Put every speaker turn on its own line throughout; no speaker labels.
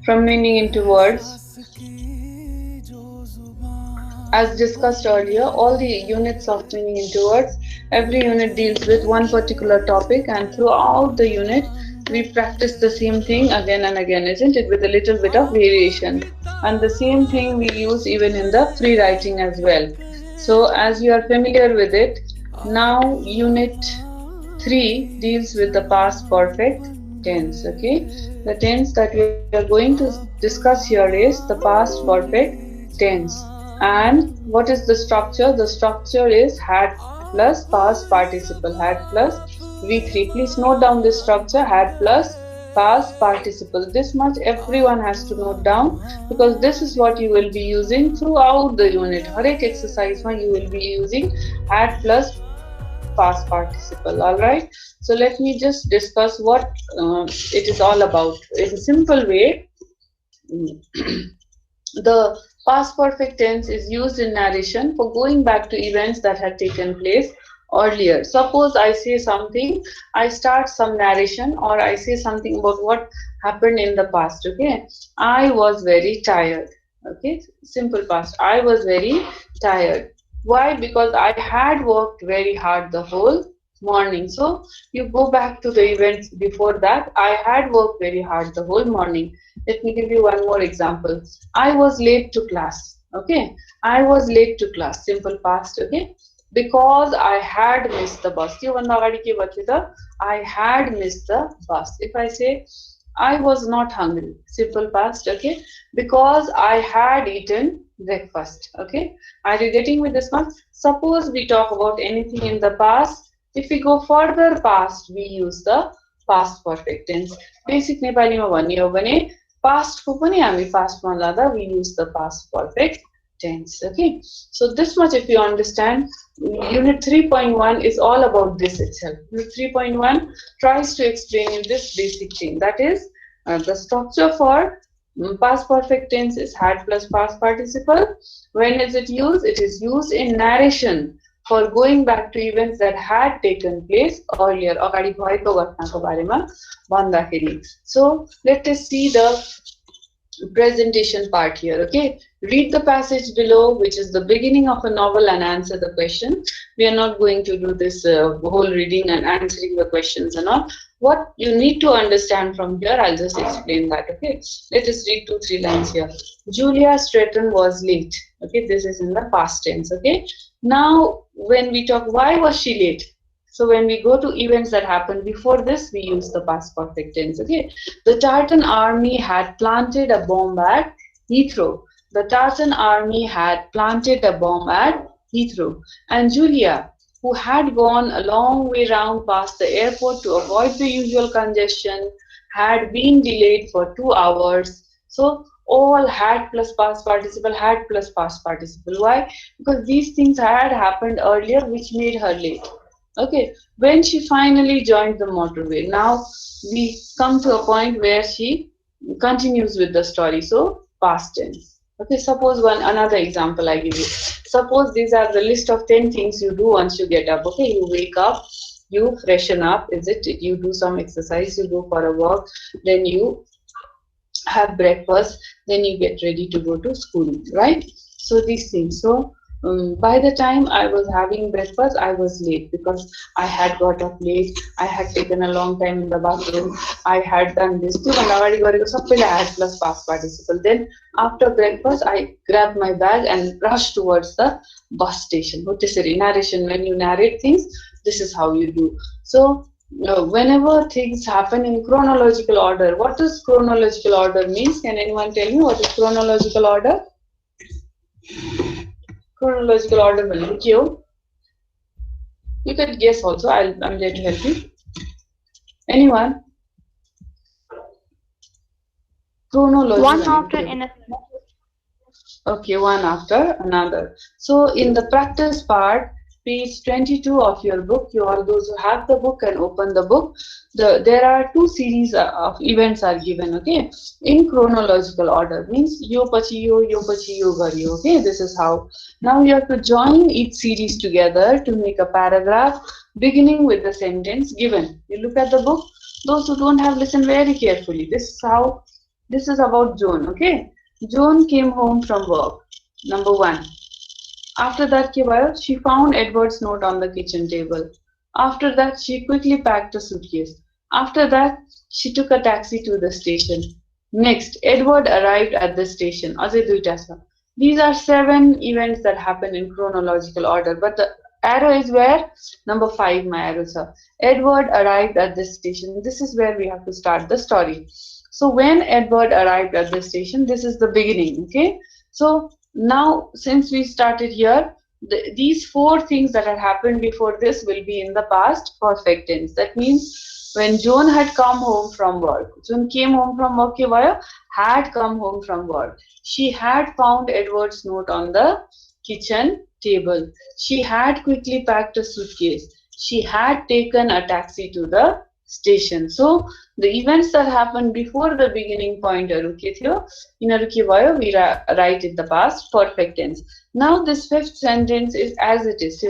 from meaning into words. As discussed earlier, all the units of meaning into words, every unit deals with one particular topic, and throughout the unit, we practice the same thing again and again, isn't it? With a little bit of variation. And the same thing we use even in the free writing as well. So, as you are familiar with it, now unit 3 deals with the past perfect tense. Okay, the tense that we are going to discuss here is the past perfect tense. And what is the structure? The structure is had plus past participle, had plus v3. Please note down this structure, had plus past participle. This much everyone has to note down, because this is what you will be using throughout the unit. Har ek exercise you will be using had plus past participle. All right, so let me just discuss what it is all about in a simple way. The past perfect tense is used in narration for going back to events that had taken place earlier. Suppose I say something, I start some narration, or I say something about what happened in the past. Okay, I was very tired. Okay, simple past. I was very tired. Why? Because I had worked very hard the whole morning. So you go back to the events before that. I had worked very hard the whole morning. Let me give you one more example. I was late to class. Okay, I was late to class. Simple past. Okay, because I had missed the bus. I had missed the bus. If I say I was not hungry, simple past. Okay, because I had eaten breakfast. Okay, are you getting with this one? Suppose we talk about anything in the past. If we go further past, we use the past perfect tense. Basic नेपालीमा भन्ने हो भने past को पनि हामी past मा लादा we use the past perfect tense. Okay, so this much if you understand, unit 3.1 is all about this itself. Unit 3.1 tries to explain you this basic thing, that is the structure for past perfect tense is had plus past participle. When is it used? It is used in narration for going back to events that had taken place earlier. अगाडि भएको घटनाको बारेमा भन्दाखेरि. So let us see the presentation part here. Okay, read the passage below, which is the beginning of a novel, and answer the question. We are not going to do this whole reading and answering the questions and all. What you need to understand from here, I'll just explain that. Okay, let us read 2-3 lines here. Julia Stratton was late. Okay, this is in the past tense. Okay, now when we talk why was she late, so when we go to events that happened before this, we use the past perfect tense. Okay, the Tartan army had planted a bomb at Heathrow. The Tartan army had planted a bomb at Heathrow. And Julia, who had gone a long way round past the airport to avoid the usual congestion, had been delayed for 2 hours. So all had plus past participle, had plus past participle. Why? Because these things had happened earlier which made her late. Okay, when she finally joined the motorway, now we come to a point where she continues with the story. So past tense. Okay, suppose another example I give you. Suppose these are the list of 10 things you do once you get up. Okay, you wake up, you freshen up, is it? You do some exercise, you go for a walk, then you have breakfast, then you get ready to go to school, right? So these things. So by the time I was having breakfast, I was late because I had got up late. I had taken a long time in the bathroom. I had done this too. And I had plus past participle. Then after breakfast, I grabbed my bag and rushed towards the bus station. Narration, when you narrate things, this is how you do. So whenever things happen in chronological order, what does chronological order means? Can anyone tell me what is chronological order? Chronological order will be you. You could guess also. I'm there to help you. Anyone? Chronological.
One after another.
Okay, one after another. So in the practice part, page 22 of your book, you all those who have the book and open the book, there are 2 series of events are given. Okay, in chronological order means yo pachi yo garyo. Okay, this is how. Now you have to join each series together to make a paragraph beginning with the sentence given. You look at the book. Those who don't have, listen very carefully. This is how This is about Joan, okay? Joan came home from work. Number one. After that, she found Edward's note on the kitchen table. After that, she quickly packed a suitcase. After that, she took a taxi to the station. Next, Edward arrived at the station. Ajay duita cha. These are 7 events that happen in chronological order, but the arrow is where? Number 5, my arrow, sir. Edward arrived at the station. This is where we have to start the story. So when Edward arrived at the station, this is the beginning, okay? So now, since we started here, these 4 things that had happened before this will be in the past perfect tense. That means when Joan had come home from work, Joan came home from work, had come home from work. She had found Edward's note on the kitchen table. She had quickly packed a suitcase. She had taken a taxi to the station. So the events that happened before the beginning pointer we write in the past perfect tense. Now this 5th sentence is as it is.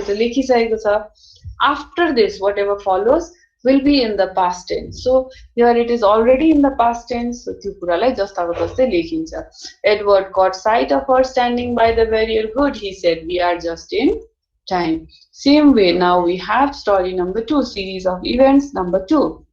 After this, whatever follows will be in the past tense. So here it is already in the past tense. So Edward caught sight of her standing by the barrier. Good, he said, we are just in time. Same way, now we have story number 2, series of events number 2.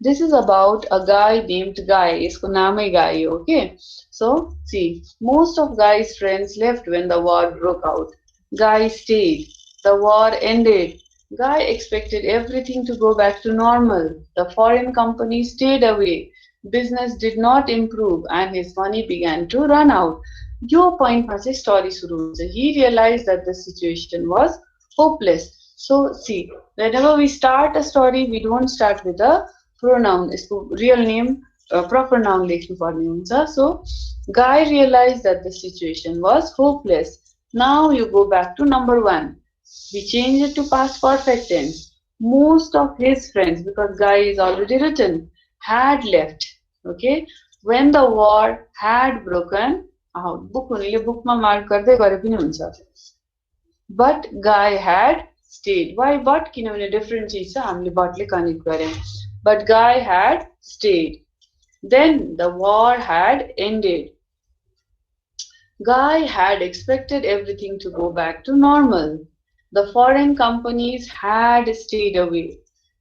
This is about a guy named Guy. Isko naam hai Guy, okay? So, see, most of Guy's friends left when the war broke out. Guy stayed. The war ended. Guy expected everything to go back to normal. The foreign company stayed away. Business did not improve and his money began to run out. Your point was a story suru. He realized that the situation was hopeless. So, see, whenever we start a story, we don't start with a pronoun. इसको real name, proper noun लेख्नु पर्ने हुन्छ. So, Guy realized that the situation was hopeless. Now you go back to number 1. We change it to past perfect tense. Most of his friends, because Guy is already written, had left. Okay, when the war had broken out. Book हुनेले bookमा mark गर्दै गरे पनि हुन्छ. But Guy had stayed. Why but? किनभने different चिज छ, हामीले but ले connect गर्यौं. But Guy had stayed. Then the war had ended. Guy had expected everything to go back to normal. The foreign companies had stayed away.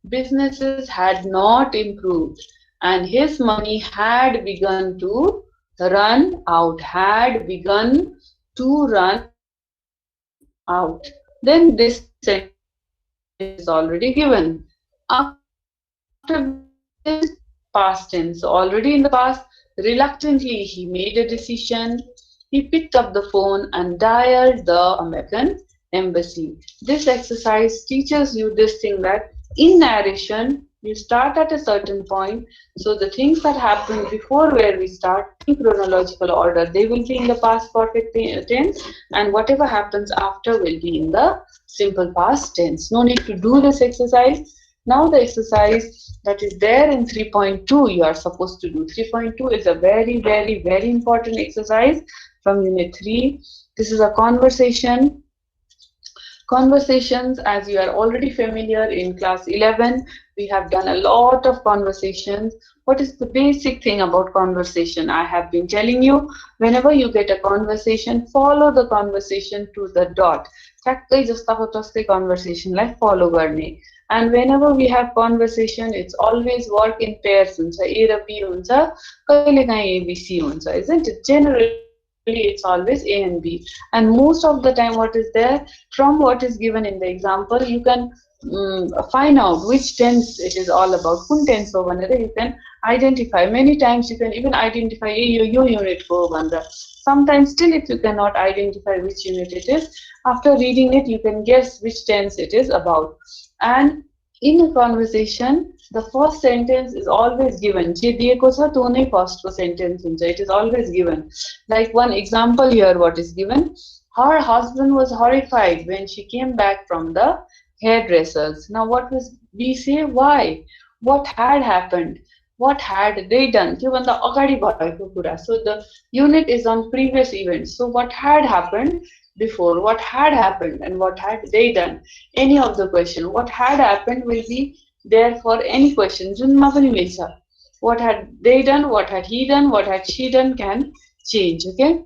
Businesses had not improved. And his money had begun to run out. Had begun to run out. Then this sentence is already given. After this, past tense. So already in the past, reluctantly he made a decision. He picked up the phone and dialed the American embassy. This exercise teaches you this thing that in narration, you start at a certain point. So the things that happened before where we start in chronological order, they will be in the past perfect tense, and whatever happens after will be in the simple past tense. No need to do this exercise. Now the exercise that is there in 3.2 you are supposed to do. 3.2 is a very, very, very important exercise from Unit 3. This is a conversation. Conversations, as you are already familiar in class 11, we have done a lot of conversations. What is the basic thing about conversation? I have been telling you, whenever you get a conversation, follow the conversation to the dot. ठ्याक्कै जस्ताको तस्तै conversationलाई follow गर्ने. And whenever we have conversation, it's always work in pairs हुन्छ. A raw B हुन्छ, कहिलेकाहीँ A, B, C हुन्छ, isn't it? Generally, it's always A and B. And most of the time what is there, from what is given in the example, you can find out which tense it is all about. Kun tense ho bhanera you can identify. Many times you can even identify yo unit ho bhanera. Sometimes still if you cannot identify which unit it is, after reading it you can guess which tense it is about. And in a conversation, the first sentence is always given. Je diyeko cha to nai first sentence huncha. It is always given. Like one example here, what is given? Her husband was horrified when she came back from the hairdressers. Now what was we say? Why? What had happened? What had they done? So the unit is on previous events. So what had happened before? What had happened and what had they done? Any of the question. What had happened will be there for any question. जुनमा पनि मिल्छ. what had they done, what had he done, what had she done can change. Okay.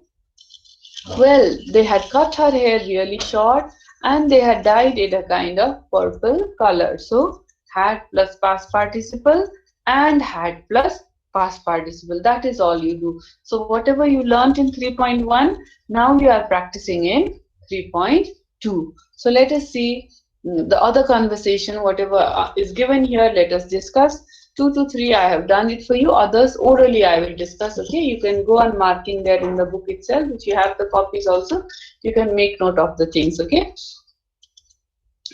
Well, they had cut her hair really short and they had dyed it a kind of purple color. So, had plus past participle and had plus past participle. That is all you do. So, whatever you learnt in 3.1, now you are practicing in 3.2. So, let us see the other conversation, whatever is given here, let us discuss. 2 to 3 I have done it for you, others orally I will discuss. Okay, you can go on marking there in the book itself. If you have the copies also, you can make note of the things. Okay,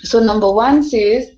so number 1 says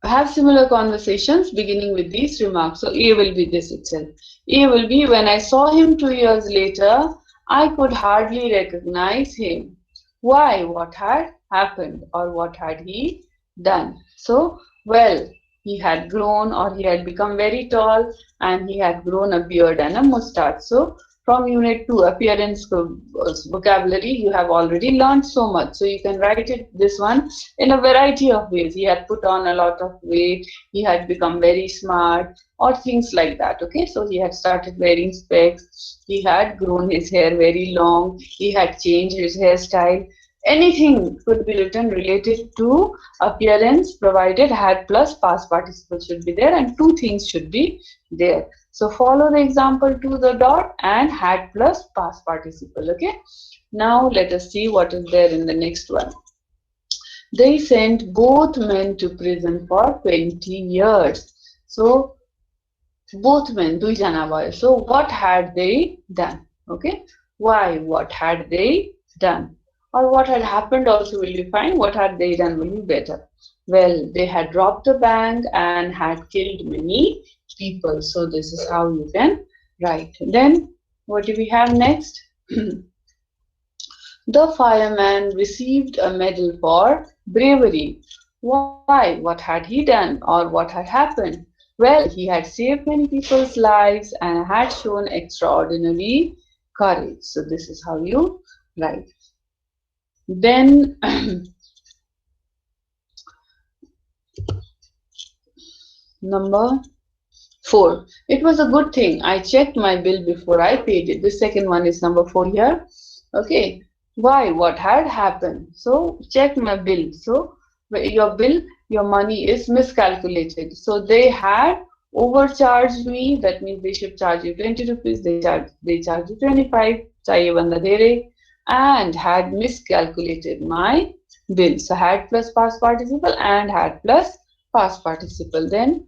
have similar conversations beginning with these remarks. So A will be this itself. A will be, when I saw him 2 years later, I could hardly recognize him. Why? What had happened or what had he done? So, well, he had grown or he had become very tall and he had grown a beard and a mustache. So, from Unit 2, appearance vocabulary, you have already learned so much. So, you can write it this one in a variety of ways. He had put on a lot of weight, he had become very smart, or things like that. Okay, so he had started wearing specs, he had grown his hair very long, he had changed his hairstyle. Anything could be written related to appearance, provided had plus past participle should be there and 2 things should be there. So follow the example to the dot and had plus past participle. Okay, now let us see what is there in the next one. They sent both men to prison for 20 years. So both men, dui jana bhayo. So what had they done? Okay, why? What had they done? Or what had happened also will be fine. What had they done will be better. Well, they had robbed a bank and had killed many people. So this is how you can write. Then what do we have next? The fireman received a medal for bravery. Why? What had he done or what had happened? Well, he had saved many people's lives and had shown extraordinary courage. So this is how you write. Then number 4. It was a good thing I checked my bill before I paid it. The second one is number 4 here. Okay. Why? What had happened? So check my bill. So your bill, your money is miscalculated. So they had overcharged me. That means they should charge you 20 rupees. They charge you 25. Chahiye banda de rahe. And had miscalculated my bill. So had plus past participle and had plus past participle. Then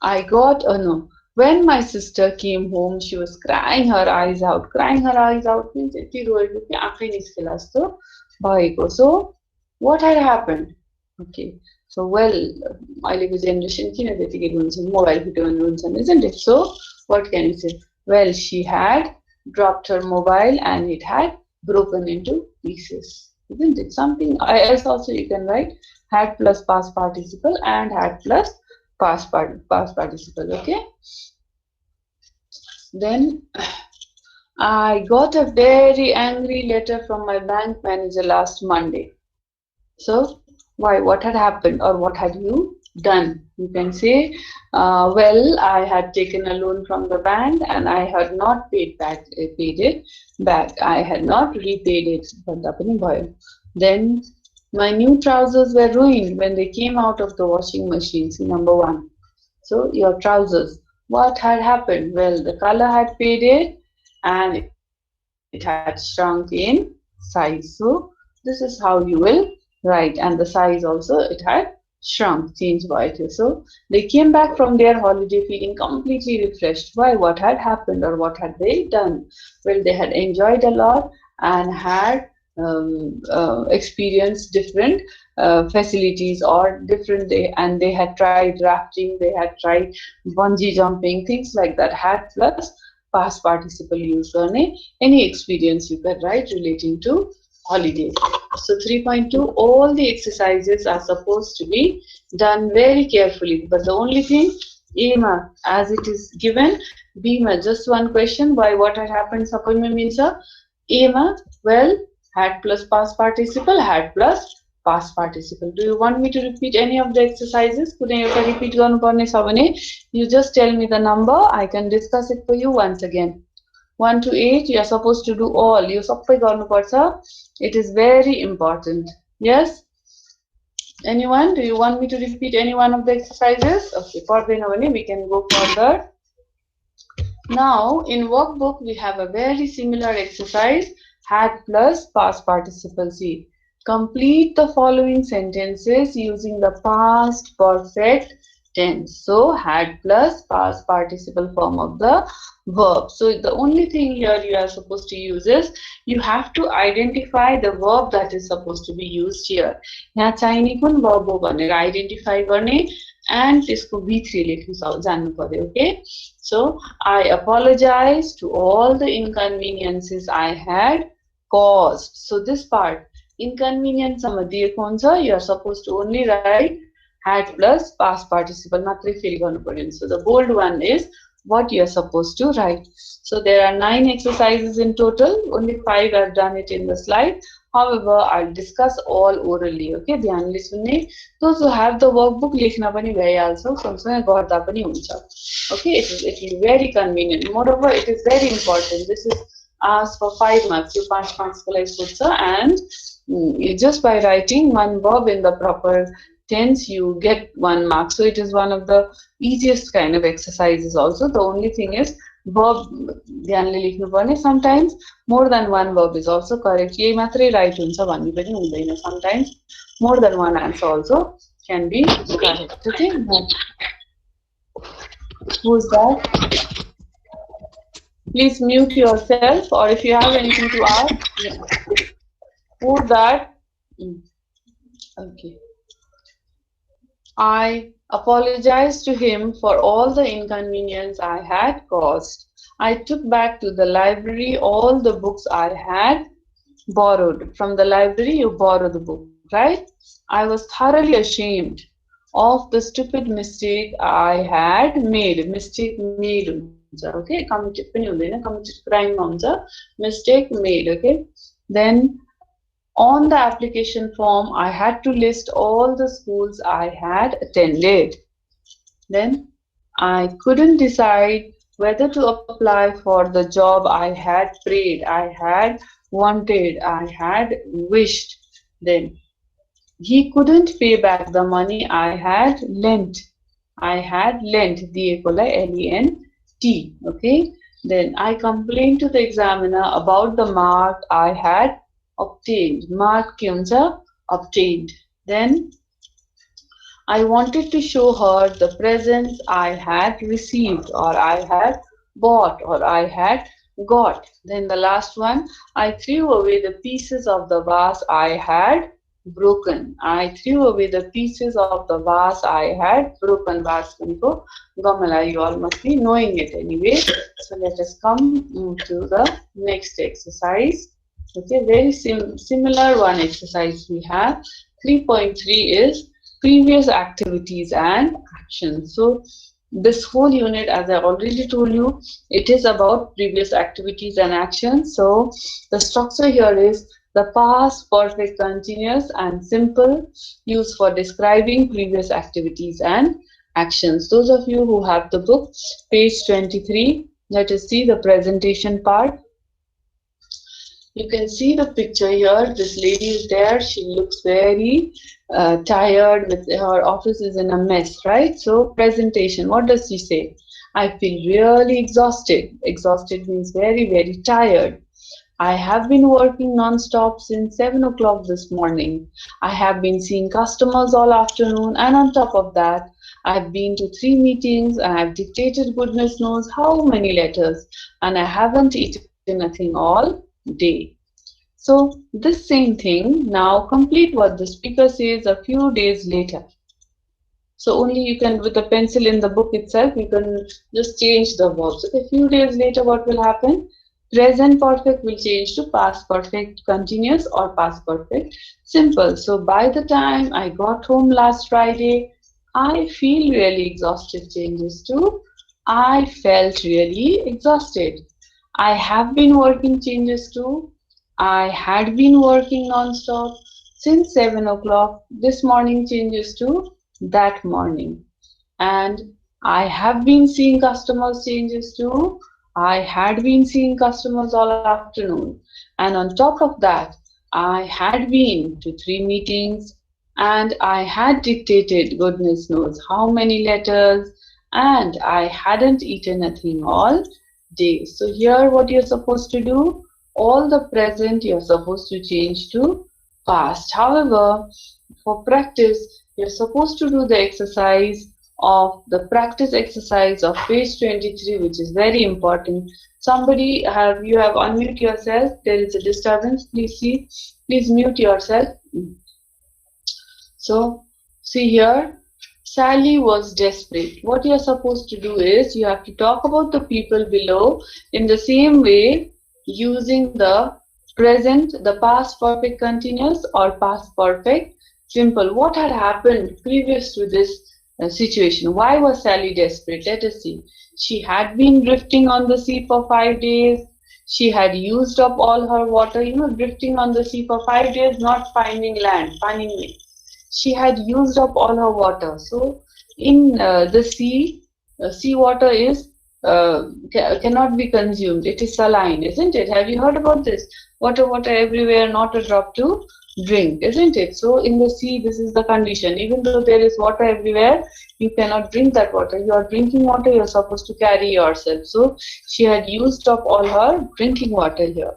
I got a no. When my sister came home, she was crying her eyes out. Crying her eyes out means यति रोएको कि आँखै निस्केला जस्तो भएको. So what had happened? Okay. So well, अहिलेको generation किन त्यतिकै रुन्छन्? Mobile video भने रुन्छन्, isn't it? So what can you say? Well, she had dropped her mobile and it had broken into pieces. Isn't it? Something else also you can write had plus past participle and had plus past participle. Okay. Then I got a very angry letter from my bank manager last Monday. So why? What had happened or what had you done? You can say, well, I had taken a loan from the bank and I had not paid it back. I had not repaid it. Then my new trousers were ruined when they came out of the washing machine. See, number 1. So your trousers. What had happened? Well, the color had faded and it had shrunk in size. So this is how you will write. And the size also, it had shrunk, changed by it. So they came back from their holiday feeling completely refreshed. Why? What had happened or what had they done? Well, they had enjoyed a lot and had experienced different facilities or different and they had tried rafting, they had tried bungee jumping, things like that. Had plus past participle used on any experience you can write relating to holiday. So 3.2, all the exercises are supposed to be done very carefully, but the only thing, A as it is given, B just one question. Why? What had happened? Suppose means A well, had plus past participle, had plus past participle. Do you want me to repeat any of the exercises? Kuनै euta repeat गर्नुपर्ने छ भने you just tell me the number. I can discuss it for you once again. 1 to 8, you are supposed to do all. You sabai गर्नुपर्छ. It is very important. Yes? Anyone? Do you want me to repeat any one of the exercises? Okay, पर्दैन भने we can go further. Now, in workbook, we have a very similar exercise, had plus past participle. See, complete the following sentences using the past perfect tense. So, had plus past participle form of the verb. So, the only thing here you are supposed to use is, you have to identify the verb that is supposed to be used here. यहाँ चाहिने कुन verb हो भनेर identify गर्ने and त्यसको V3 लेख्नु जान्नु पर्यो. Okay? So, I apologize to all the inconveniences I had caused. So, this part, inconvenience sama दिएको हुन्छ, you are supposed to only write had plus past participle मात्रै fill गर्नु पर्यो. So, the bold one is what you are supposed to write. So, there are 9 exercises in total. Only 5 I've done it in the slide. However, I'll discuss all orally. Okay, ध्यानले सुन्ने. Those who have the workbook लेख्न पनि भइहाल्छ, सँगसँगै गर्दा पनि हुन्छ. Okay, it will be very convenient. Moreover, it is very important. This is asked for 5 marks. You 5 marks को लागि सोध्छ, and just by writing one verb in the proper tense, you get 1 mark. So it is one of the easiest kind of exercises. Also, the only thing is verb ध्यानले लेख्नु पर्ने. Sometimes more than one verb is also correct. यही मात्रै right हुन्छ भन्ने पनि हुँदैन. Sometimes more than one answer also can be correct. Okay. Who's that? Please mute yourself, or if you have anything to ask. Yeah. Who's that? Okay. I apologized to him for all the inconvenience I had caused. I took back to the library all the books I had borrowed. From the library, you borrow the book, right? I was thoroughly ashamed of the stupid mistake I had made. Mistake made. Okay, committed crime. Mistake made. Okay, then on the application form, I had to list all the schools I had attended. Then I couldn't decide whether to apply for the job I had prayed, I had wanted, I had wished. Then he couldn't pay back the money I had lent. I had lent, L-E-N-T. Okay. Then I complained to the examiner about the mark I had obtained. Mark obtained. Then I wanted to show her the presents I had received, or I had bought, or I had got. Then the last one, I threw away the pieces of the vase I had broken. I threw away the pieces of the vase I had broken. Vase Gamala, you all must be knowing it anyway. So let us come to the next exercise. Okay, very similar one exercise we have. 3.3 is previous activities and actions. So this whole unit, as I already told you, it is about previous activities and actions. So the structure here is the past perfect continuous and simple, used for describing previous activities and actions. Those of you who have the book, page 23, let us see the presentation part. You can see the picture here. This lady is there. She looks very tired. With her office is in a mess, right? So presentation, what does she say? I feel really exhausted. Exhausted means very, very tired. I have been working non-stop since 7 o'clock this morning. I have been seeing customers all afternoon, and on top of that, I've been to 3 meetings and I've dictated goodness knows how many letters, and I haven't eaten nothing all day. So this same thing, now complete what the speaker says a few days later. So only you can, with a pencil in the book itself, you can just change the verbs. So a few days later, what will happen? Present perfect will change to past perfect continuous or past perfect simple. So by the time I got home last Friday, I feel really exhausted changes to I felt really exhausted. I have been working changes to I had been working non-stop Since 7 o'clock, this morning changes to that morning. And I have been seeing customers changes to I had been seeing customers all afternoon. And on top of that, I had been to 3 meetings and I had dictated goodness knows how many letters and I hadn't eaten a thing all day. So here what you're supposed to do, all the present you're supposed to change to past. However, for practice, you're supposed to do the exercise of the practice exercise of page 23, which is very important. Somebody have unmute yourself. There is a disturbance. Please mute yourself. So see here, Sally was desperate. What you're supposed to do is you have to talk about the people below in the same way using the present, the past perfect continuous or past perfect simple. What had happened previous to this situation? Why was Sally desperate? Let us see. She had been drifting on the sea for 5 days. She had used up all her water, drifting on the sea for 5 days, not finding land, finding it. She had used up all her water. So in the sea, seawater is cannot be consumed. It is saline, isn't it? Have you heard about this? Water everywhere, not a drop to drink, isn't it? So in the sea, this is the condition. Even though there is water everywhere, you cannot drink that water. You are drinking water, you are supposed to carry yourself. So she had used up all her drinking water here.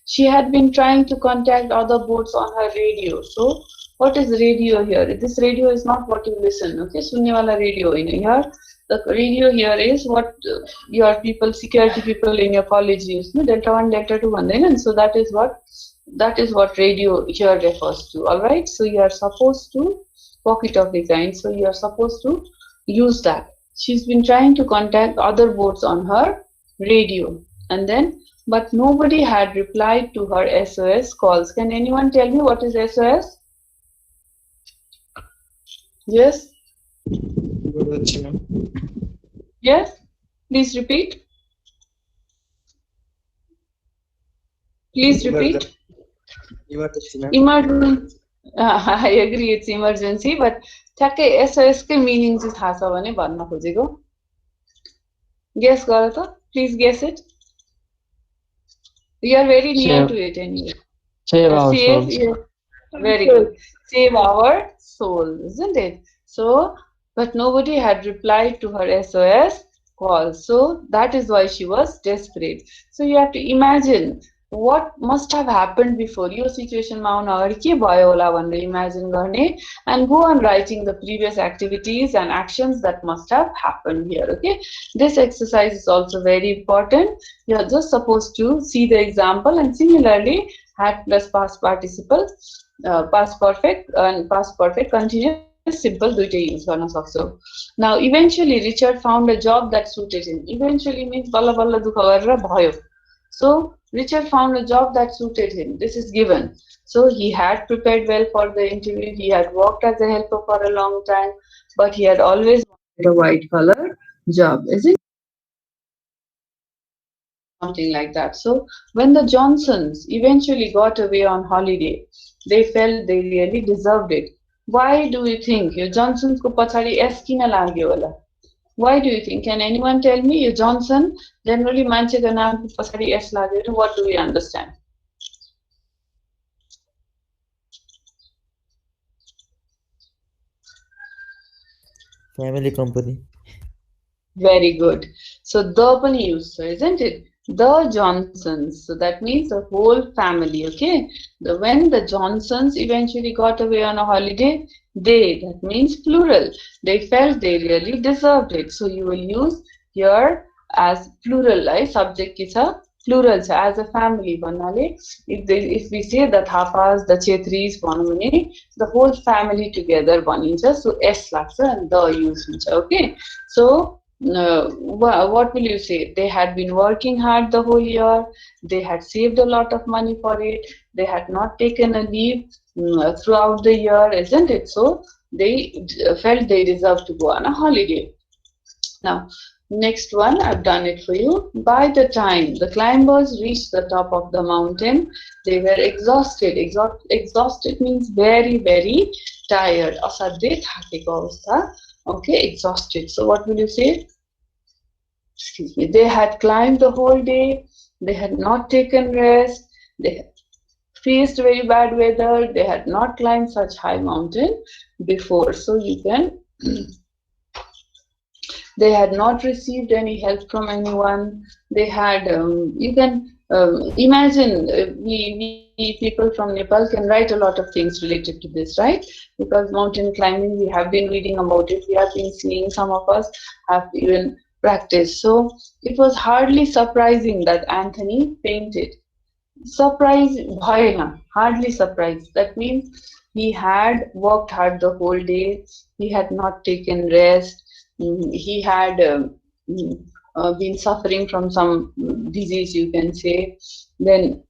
She had been trying to contact other boats on her radio. So what is radio here? This radio is not what you listen, okay? Sunne wala radio in here. The radio here is what your people, security people in your college use. No? Delta 1, Delta 2, and so that is what radio here refers to. All right. So you are supposed to walkie-talkie kind. So you are supposed to use that. She's been trying to contact other boats on her radio, and then but nobody had replied to her SOS calls. Can anyone tell me what is SOS? Yes. Yes. Please repeat. Please repeat. Emergency. I agree, it's emergency, but ठ्याक्कै SOS के meaning चाहिँ थाहा छ भने भन्न खोजेको. Guess गर त. Please guess it. You are very near to it anyway.
Save our souls.
Yeah. Very good. Save our soul, isn't it? So, but nobody had replied to her SOS call. So that is why she was desperate. So you have to imagine what must have happened before your situation ma आउन अगाडि के भयो होला भनेर imagine गर्ने and go on writing the previous activities and actions that must have happened here. Okay, this exercise is also very important. You are just supposed to see the example and similarly had plus past participle, past perfect and past perfect continuous simple दुईटै use गर्न सक्छौ. Now eventually Richard found a job that suited him. Eventually means बल्ल बल्ल दुःख गरेर भयो. So Richard found a job that suited him. This is given. So he had prepared well for the interview. He had worked as a helper for a long time, but he had always wanted a white collar job, isn't it? Something like that. So when the Johnsons eventually got away on holiday, they felt they really deserved it. Why do you think your Johnsons ko pachadi S किन लाग्यो होला? Why do you think? Can anyone tell me? Your Johnson generally मान्छेको नामको पछाडि S लाग्यो. What do we understand?
Family company.
Very good. So the पनि use, isn't it? The Johnsons. So that means the whole family. Okay. When the Johnsons eventually got away on a holiday, they, that means plural. They felt they really deserved it. So you will use here as plural, right? Subject is a plural as a family. If we say the Thapas, the Chetris, the whole family together, so S laksa and the use. Okay. So what will you say? They had been working hard the whole year. They had saved a lot of money for it. They had not taken a leave throughout the year, isn't it? So they felt they deserved to go on a holiday. Now, Next one, I've done it for you. By the time the climbers reached the top of the mountain, they were exhausted. Exhausted means very, very tired. Asadde thakeko avastha. Okay, exhausted. So what will you say? Excuse me. They had climbed the whole day. They had not taken rest. They had faced very bad weather. They had not climbed such high mountain before. So you can they had not received any help from anyone. They had, you can imagine, we people from Nepal can write a lot of things related to this, right? Because mountain climbing, we have been reading about it, we have been seeing, some of us have even practiced. So it was hardly surprising that Anthony fainted. Surprise, bhayena, hardly surprised. That means he had worked hard the whole day, he had not taken rest, he had been suffering from some disease, you can say. Then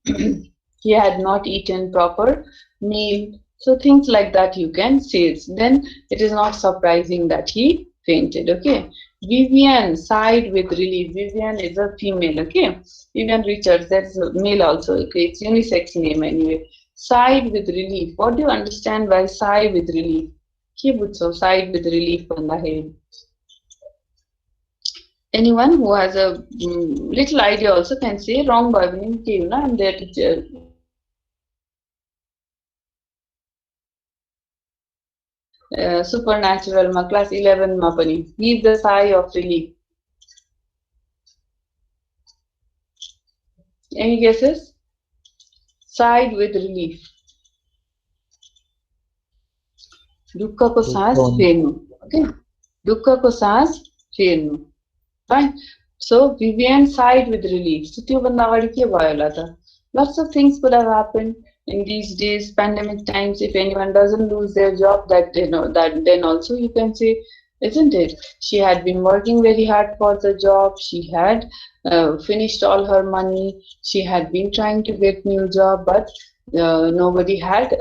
he had not eaten proper meal. So things like that you can say. Then it is not surprising that he fainted. Okay. Vivian sighed with relief. Vivian is a female. Okay. Vivian Richards, that's a male also. Okay. It's unisex name anyway. Sighed with relief. What do you understand by sigh with relief? Sighed with relief on the head. Anyone who has a little idea also can say wrong by meaning I'm their teacher. Supernatural ma class 11 ma pani give the sigh of relief. Any guesses? Sighed with relief. दुःखको सास फेर्नु. Okay. दुःखको सास फेर्नु. Fine. So Vivian sighed with relief. So त्योभन्दा अगाडि के भयो होला त? Lots of things could have happened in these days, pandemic times. If anyone doesn't lose their job, that then also you can say, isn't it? She had been working very hard for the job. She had finished all her money. She had been trying to get new job, but nobody had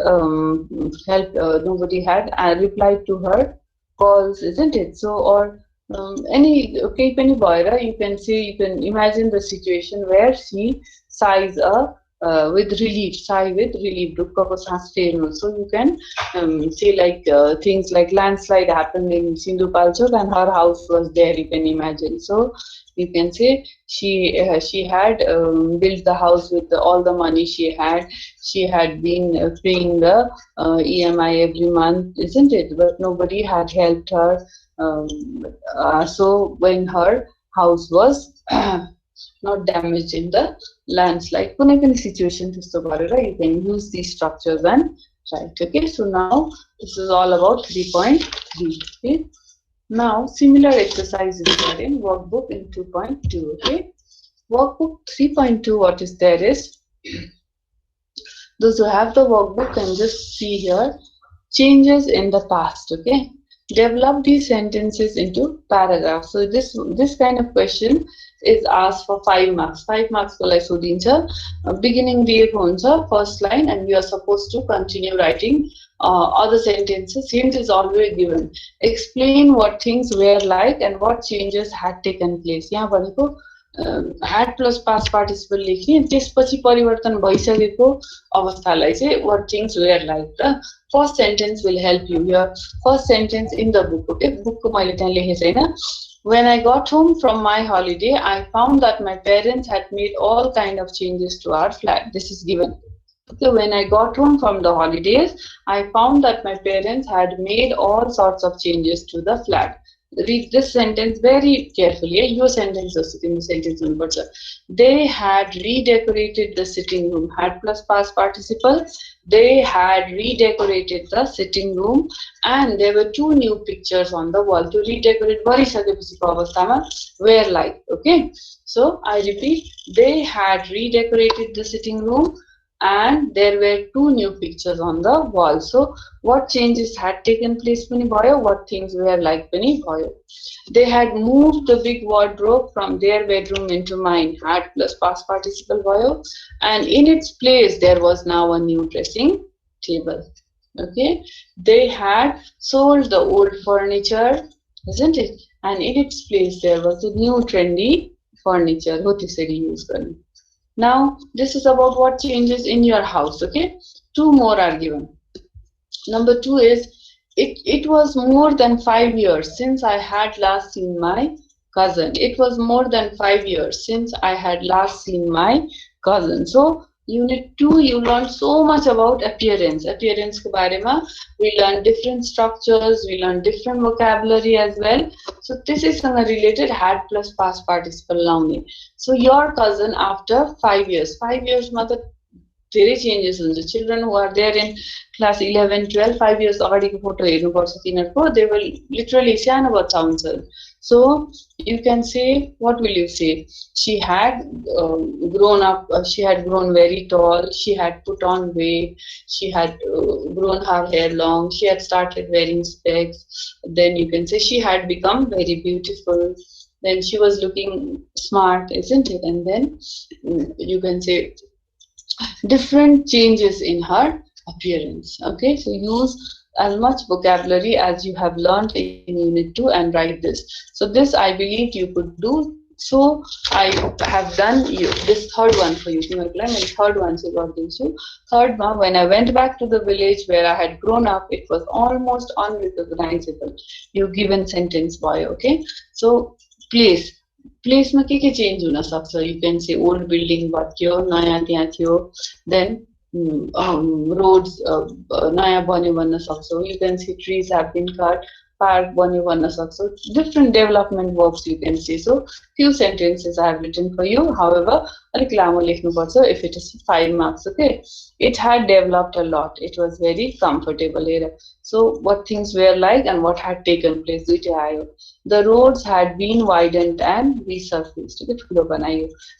helped. Nobody had replied to her calls, isn't it? So or any okay, penny boira, you can say, you can imagine the situation where she sighs with relief, sigh with relief. So you can say like things like landslide happened in Sindhupalchok and her house was there. You can imagine. So you can say she had built the house with all the money she had. She had been paying the EMI every month, isn't it? But nobody had helped her. So when her house was not damaged in the landslide, situation you can use these structures and write. Okay, so now this is all about 3.3. Okay, now similar exercise is there in workbook in 2.2. Okay, workbook 3.2, what is there is, those who have the workbook can just see here, changes in the past. Okay, develop these sentences into paragraphs. So this kind of question is asked for 5 marks. 5 marks ko lai sodincha. Beginning दिएको हुन्छ first line, and you are supposed to continue writing other sentences. Hint is always given. Explain what things were like and what changes had taken place. यहाँ भनेको had plus past participle लेखेँ, त्यसपछि परिवर्तन भइसकेको अवस्थालाई चाहिँ what things were like. The first sentence will help you. Your first sentence in the book. Okay, book को मैले त्यहाँ लेखेँ छैन. When I got home from my holiday, I found that my parents had made all kind of changes to our flat. This is given. Okay, when I got home from the holidays, I found that my parents had made all sorts of changes to the flat. Read this sentence very carefully. Your sentence is in the sentence number. They had redecorated the sitting room. Had plus past participle. They had redecorated the sitting room, and there were 2 new pictures on the wall. To redecorate were like. Okay, so I repeat, they had redecorated the sitting room, and there were 2 new pictures on the wall. So what changes had taken place pani bhayo, what things were like pani bhayo. They had moved the big wardrobe from their bedroom into mine. Had plus past participle bhayo, and in its place there was now a new dressing table. Okay, they had sold the old furniture, isn't it? and in its place there was a new trendy furniture. हो त्यसरी use गर्ने. Now this is about what changes in your house. Okay, two more are given. Number two is it was more than 5 years since I had last seen my cousin. It was more than 5 years since I had last seen my cousin. So unit 2 you learned so much about appearance. Appearance ko barema we learned different structures, we learned different vocabulary as well. So this is related had plus past participle laउने. So your cousin after 5 years. 5 years ma त धेरै changes हुन्छ. Children who are there in class 11 12 5 years अगाडिको फोटो हेर्नुपर्छ तिनीहरूको. They will literally सानो बच्चा हुन्छ. So you can say, what will you say? She had grown up, she had grown very tall, she had put on weight, she had grown her hair long, she had started wearing specs. Then you can say she had become very beautiful. Then she was looking smart, isn't it? And then you can say different changes in her appearance. Okay, so use as much vocabulary as you have learned in unit 2 and write this. So this I believed you could do. So I have done this third one for you. Third one so third one, when I went back to the village where I had grown up, it was almost unrecognizable. You given sentence boy. Okay, so place. प्लेसमा के change हुन सक्छ. यु क्यान से old building भत्कियो, नयाँ त्यहाँ थियो. Then roads नयाँ बन्यो भन्न सक्छौ. You can see trees have been cut, park बन्यो भन्न सक्छौ. Different development works you can see. So few sentences I have written for you. However अलिक लामो लेख्नुपर्छ if it is 5 marks. Okay, it had developed a lot. It was very comfortable here. So what things were like and what had taken place. The roads had been widened and resurfaced.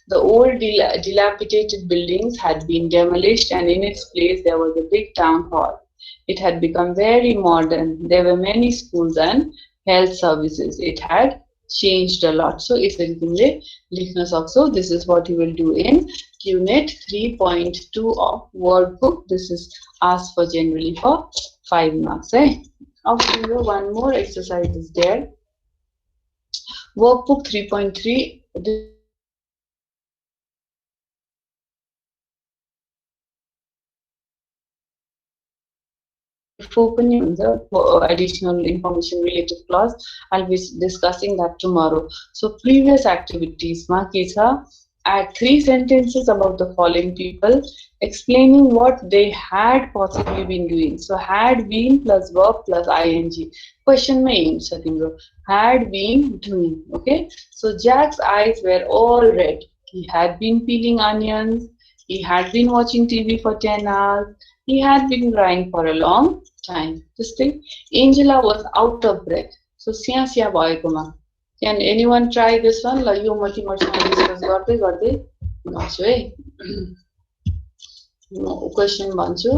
The old dilapidated buildings had been demolished and in its place there was a big town hall. It had become very modern. There were many schools and health services. It had changed a lot. So if तिमीले लेख्न सक्छौ. This is what you will do in unit 3.2 of workbook. This is asked for generally for 5 marks. Also, one more exercise is there. Workbook 3.3. Additional information related class. I'll be discussing that tomorrow. So previous activities ma ke cha, add 3 sentences about the following people explaining what they had possibly been doing. So had been plus verb plus ing. Question mein answer tingo. Had been doing. Okay, so Jack's eyes were all red. He had been peeling onions. He had been watching TV for 10 hours. He had been crying for a long time. This thing. Angela was out of breath. So siya bhayekoma. Can anyone try this one? La yo multi-marksma discuss garde गर्छु है. Question भन्छु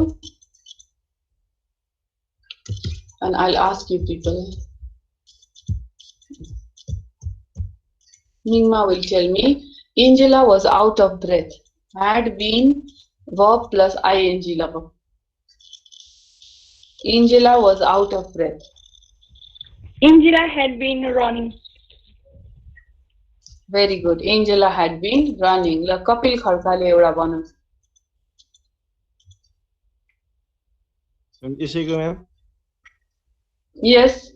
and I'll ask you people. Ningma will tell me. Angela was out of breath. Had been verb plus ing. Angela was out of breath.
Angela had been running.
Very good. Angela had been running. ल कपिल खड्काले एउटा भनौँ.
यसैको ma'am.
Yes.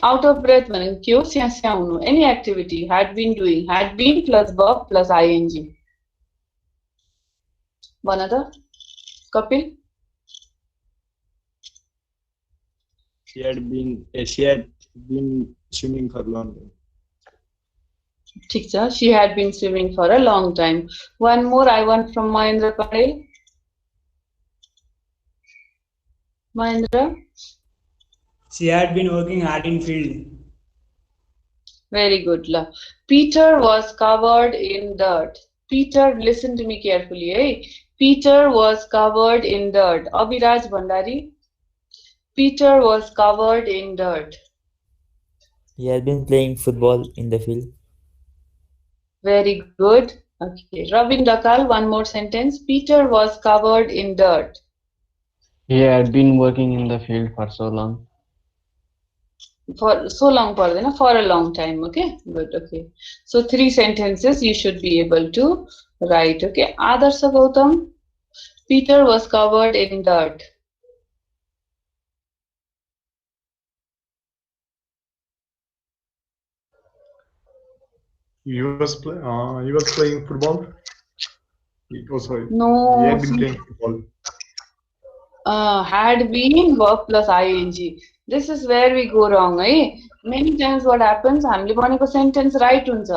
Out of breath भनेको के हो? स्या हुनु. Any activity had been doing. Had been plus verb plus ing. भन त Kapil.
She had been swimming for long.
ठीक छ. She had been swimming for a long time. One more I want from Mahendra Patel. Mahendra.
She had been working hard in field.
Very good. Peter was covered in dirt. Peter, listen to me carefully. Peter was covered in dirt. Abhiraj Bhandari. Peter was covered in dirt.
He had been playing football in the field.
Very good. Okay. Ravin Dakal, one more sentence. Peter was covered in dirt.
He had been working in the field for so long.
For so long, for a long time. Okay, good. Okay, so 3 sentences you should be able to write. Okay, Adarsha Gautam, Peter was covered in dirt.
He was playing football. Sorry.
No,
He had been
see,
playing football.
had been verb plus ing. This is where we go wrong, eh? Many times what happens, हामीले भनेको sentence right हुन्छ,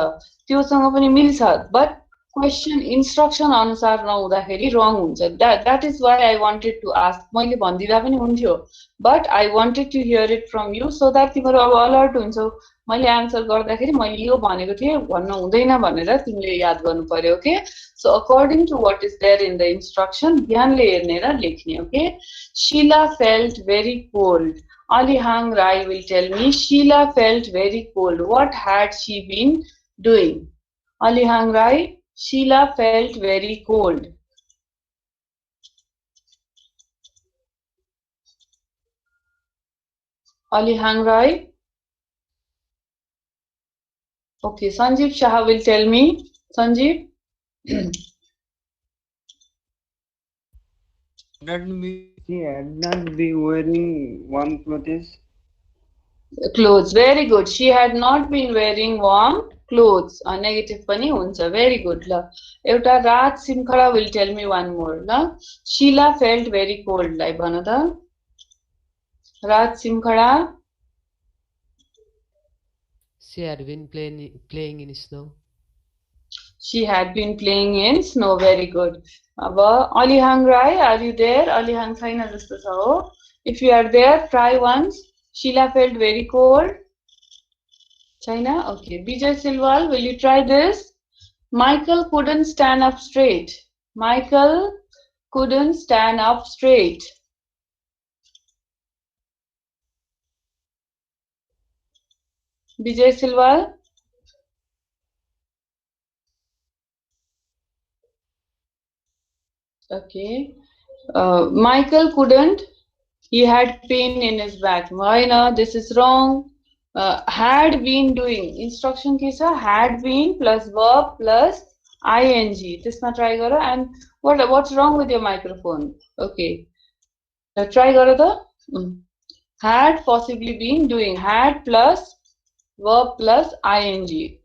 त्योसँग पनि मिल्छ, but question instruction अनुसार नहुँदाखेरि wrong हुन्छ. That is why I wanted to ask. मैले भनिदिँदा पनि हुन्थ्यो, but I wanted to hear it from you so that तिमीहरू अब alert हुन्छौ. मैले आन्सर गर्दाखेरि मैले यो भनेको थिएँ भन्नु हुँदैन भनेर तिमीले याद गर्नु पर्यो. Okay, so according to what is there in the instruction, ध्यानले हेर्ने र लेख्ने. Okay, Sheila felt very cold. Alihang Rai will tell me. Sheila felt very cold. What had she been doing? Alihang Rai, Sheila felt very cold. Alihang Rai. Okay, Sanjeev Shah will tell me. Sanjeev.
She had not been wearing warm clothes.
Clothes, very good. She had not been wearing warm clothes. A negative pani huncha. Very good. La. Euta Raj Simkhara will tell me one more. La. Sheila felt very cold. Lai bhanada. Raj Simkhara.
She had been playing in snow.
She had been playing in snow. Very good. Aba Alihang Rai, are you there? Alihang Saina jasto cha ho. If you are there, try once. Sheila felt very cold. China? Okay. Vijay Silwal, will you try this? Michael couldn't stand up straight. Michael couldn't stand up straight. Vijay Silwal? Okay. Michael couldn't. He had pain in his back. Why not? This is wrong. Had been doing. Instruction ke cha had been plus verb plus ing. त्यसमा try garo. And what's wrong with your microphone? Okay. Try garo ta. Had possibly been doing. Had plus verb plus ing.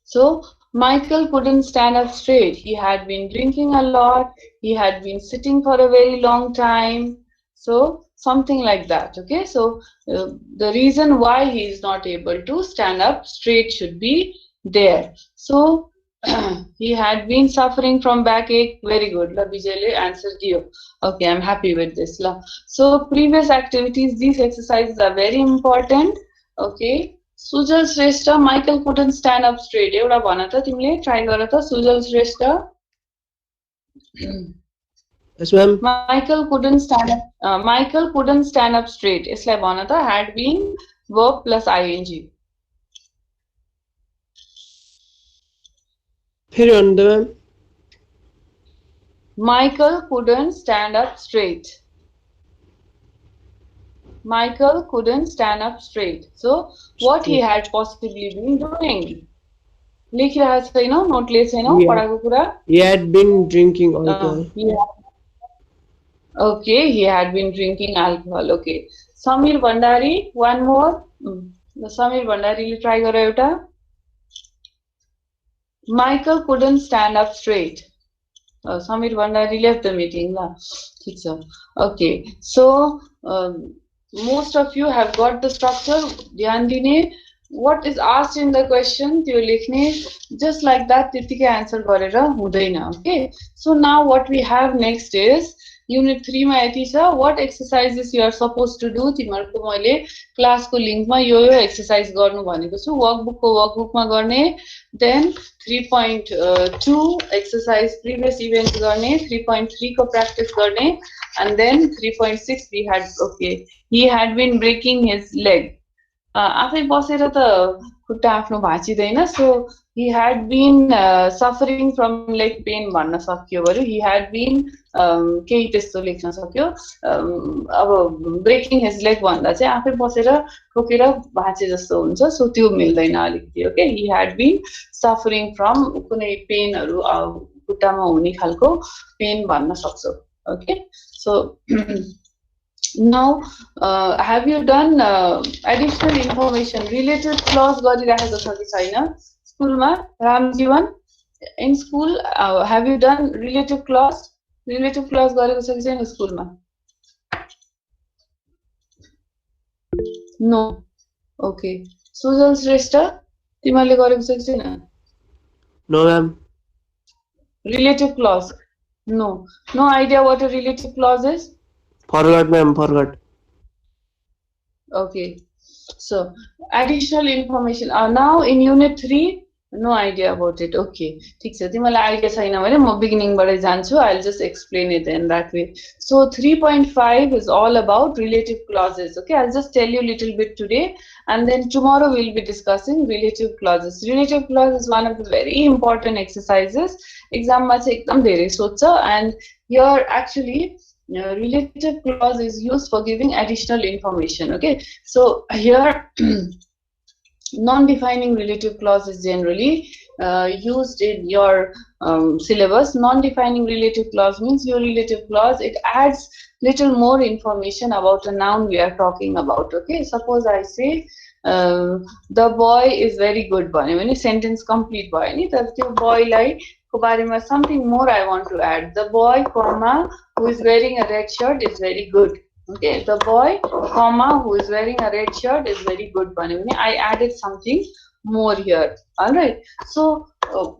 So Michael couldn't stand up straight. He had been drinking a lot. He had been sitting for a very long time. So something like that. Okay. So the reason why he is not able to stand up straight should be there. So he had been suffering from backache. Very good. La Vijay answered you. Okay, I'm happy with this. La. So previous activities, these exercises are very important. Okay. Sujal Shrestha, Michael couldn't stand up straight. Euta bhana ta timle try gara ta Sujal Shrestha.
Yes, ma'am.
Michael couldn't stand up. Michael couldn't stand up straight. यसलाई भन त had been verb plus ing.
फेरि भन्नु त ma'am.
Michael couldn't stand up straight. Michael couldn't stand up straight. So what he had possibly been doing. लेखिरहेको छैनौ, नोटले छैनौ पढाको कुरा.
He had been drinking alcohol.
Okay, he had been drinking alcohol. Okay. Samir Bhandari, one more. Samir Bhandari ले try गर एउटा. Michael couldn't stand up straight. Samir Bhandari left the meeting. ठिक छ. Okay. So most of you have got the structure. ध्यान दिने. What is asked in the question, त्यो लेख्ने. Just like that, त्यतिकै answer गरेर हुँदैन. Okay. So now what we have next is Unit 3 मा यति छ. What exercises you are supposed to do? तिमीहरुको मैले क्लासको लिंकमा यो एक्सरसाइज गर्नु भनेको छु. वर्कबुकमा गर्ने. Then 3.2 exercise previous events गर्ने. 3.3 को practice गर्ने. And then 3.6 we had, okay, he had been breaking his leg. आफै बसेर त खुट्टा आफ्नो भाँचिदैन. So he had been suffering from leg pain भन्न सकियो बरु. He had been केही त्यस्तो लेख्न सक्यो. अब ब्रेकिङ हिज लेग भन्दा चाहिँ आफै बसेर ठोकेर भाँचे जस्तो हुन्छ. सो त्यो मिल्दैन अलिकति. Okay, he had been suffering from कुनै पेनहरू खुट्टामा हुने खालको पेन भन्न सक्छौ. Okay, so now have you done additional information related clause गरिराखेको छ कि छैन स्कुलमा Ramjivan? in school have you done relative clause गरेको छ कि छैन स्कुलमा? no. okay, सुजल श्रेष्ठ तिमीले गरेको छ कि छैन?
No, ma'am.
relative clause? no idea what a relative clause is?
Forgot, ma'am. Forgot.
Okay, so additional information now in unit 3. No idea about it. Okay, ठीक छ. तिमीलाई आइडिया छैन भने म बिगिनिङबाटै जान्छु. I'll just explain it in that way. So 3.5 is all about relative clauses. Okay, I'll just tell you a little bit today, and then tomorrow we'll be discussing relative clauses. Relative clause is one of the very important exercises. Exam मा चाहिँ एकदम धेरै सोध्छ, and here actually relative clause is used for giving additional information. Okay, so here non-defining relative clause is generally used in your syllabus. Non-defining relative clause means your relative clause, it adds little more information about a noun we are talking about. Okay, suppose I say the boy is very good भन्यो भने sentence complete भयो नि. तर त्यो boy लाई को बारेमा something more I want to add. The boy comma who is wearing a red shirt is very good. Okay, the boy comma who is wearing a red shirt is very good भन्यो भने I added something more here. All right, so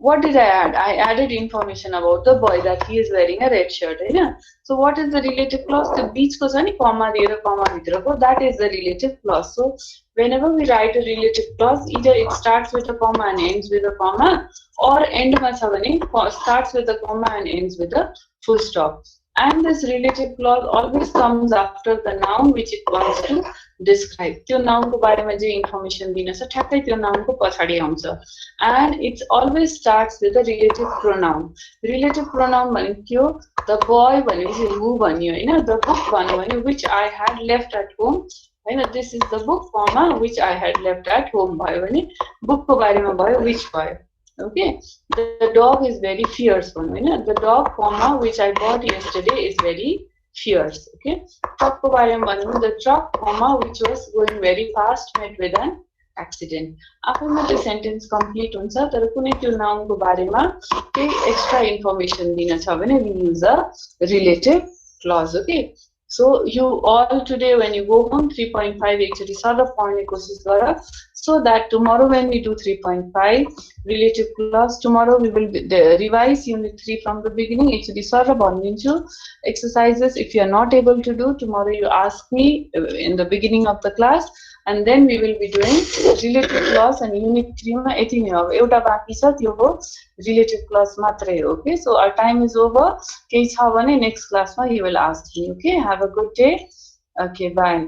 what did I add? I added information about the boy that he is wearing a red shirt. Hahn? So what is the relative clause? The बीचको छ नि comma दिएर comma भित्रको, that is the relative clause. So whenever we write a relative clause, either it starts with a comma and ends with a comma, or end मा छ भने starts with a comma and ends with a full stop. And this relative clause always comes after the noun which it wants to describe. त्यो noun को बारेमा जे information दिन छ ठ्याक्कै त्यो noun को पछाडी आउँछ. And it always starts with a relative pronoun. Relative pronoun भनेको के हो? The boy भनेपछि who भन्यो हैन? The book भन्यो भने which I had left at home. Hahn? This is the book comma which I had left at home भयो भने book को बारेमा भयो which भयो. Okay, the dog is very fierce one. The dog comma which I bought yesterday is very fierce. Okay, truck ko barema bhannu, the truck comma which was going very fast met with an accident. After the sentence complete huncha, tara kunai त्यो noun को बारेमा केही extra information दिन छ भने we use a relative clause. Okay, so you all today when you go home 3.5 एकचोटी सधैँ पढ्ने कोसिस गर, so that tomorrow when we do 3.5 relative clause, tomorrow we will revise unit 3 from the beginning. एकचोटी सधैँ भनिदिन्छु exercises. If you are not able to do, tomorrow you ask me in the beginning of the class, and then we will be doing relative clause. And unit 3 मा यति नै हो. एउटा बाँकी छ, त्यो हो relative clause मात्रै हो. Okay, so our time is over. केही छ भने next class मा you will ask me. Okay, have a good day. Okay, bye.